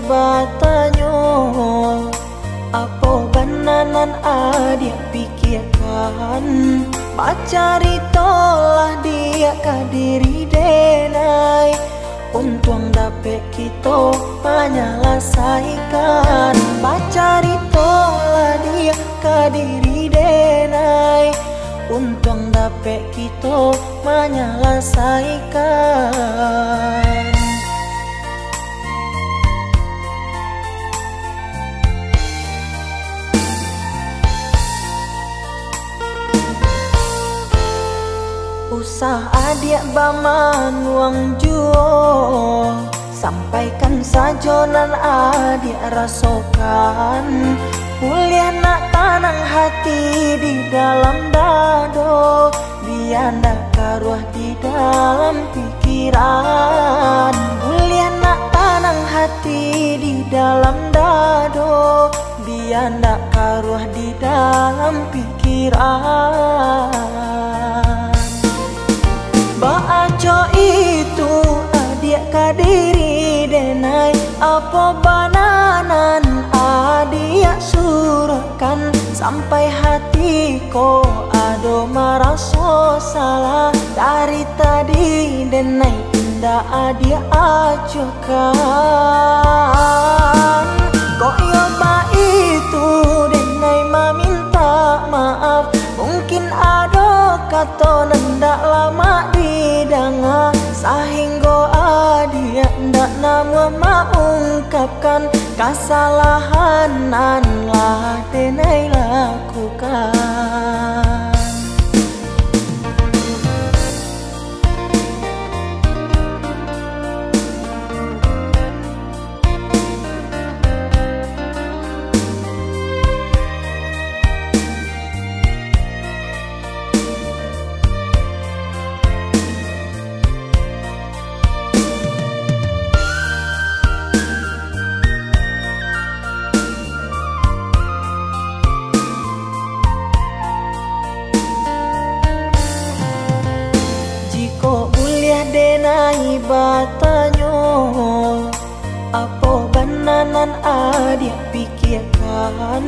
batanyo, apa bananan adia pikirkan, pacari tolah dia kadiri denai, untung dapet kita menyelesaikan, pacari tolah dia kadiri denai, untung dapet kita menyelesaikan. Usah adik baman uang juo, sampaikan sajonan adik rasokan, kuliah nak tanang hati di dalam dado, biar ndak karuah di dalam pikiran, kuliah nak tanang hati di dalam dado, biar ndak karuah di dalam pikiran. Baaco itu adik kadiri denai, apa bananan adik surahkan, sampai hati ko ado maraso salah, dari tadi denai indah adik ajokan. Kok yoba itu denai meminta maaf, mungkin ado kata nendak lama didanga, sehingga adia ndak nama mengungkapkan kesalahan lah denai lakukan. Denai batanyo, apa bananan adik pikirkan,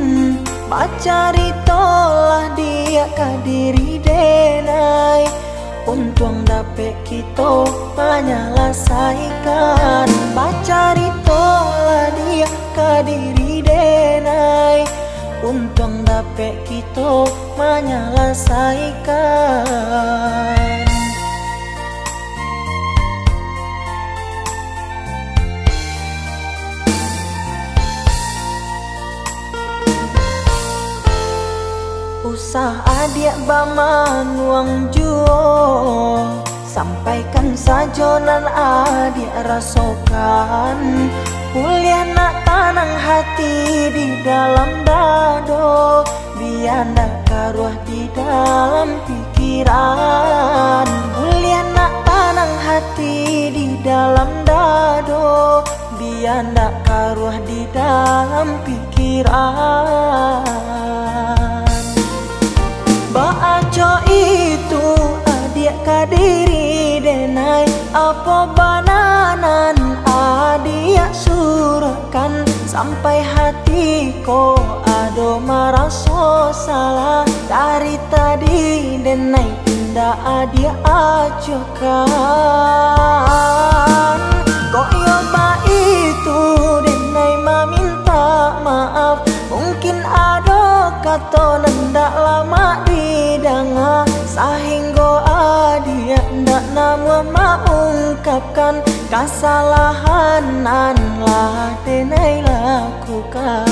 pacari tolah dia kadiri denai, untung dapet kita menyelesaikan, pacari tolah dia kadiri denai, untung dapet kita menyelesaikan. Usah adik baman uang juo, sampaikan sajonan adik rasokan, kuliah nak tanang hati di dalam dado, biar ndak karuah di dalam pikiran, kuliah nak tanang hati di dalam dado, biar ndak karuah di dalam pikiran. Baaco itu adik kadiri denai, apa bananan adik surahkan, sampai hati ko ado maraso salah, dari tadi denai indah adik ajokan. Kok yoba itu denai meminta maaf, mungkin ado kata nendak lama didanga, sehingga adia ndak nama mengungkapkan kesalahan lah denai lakukan.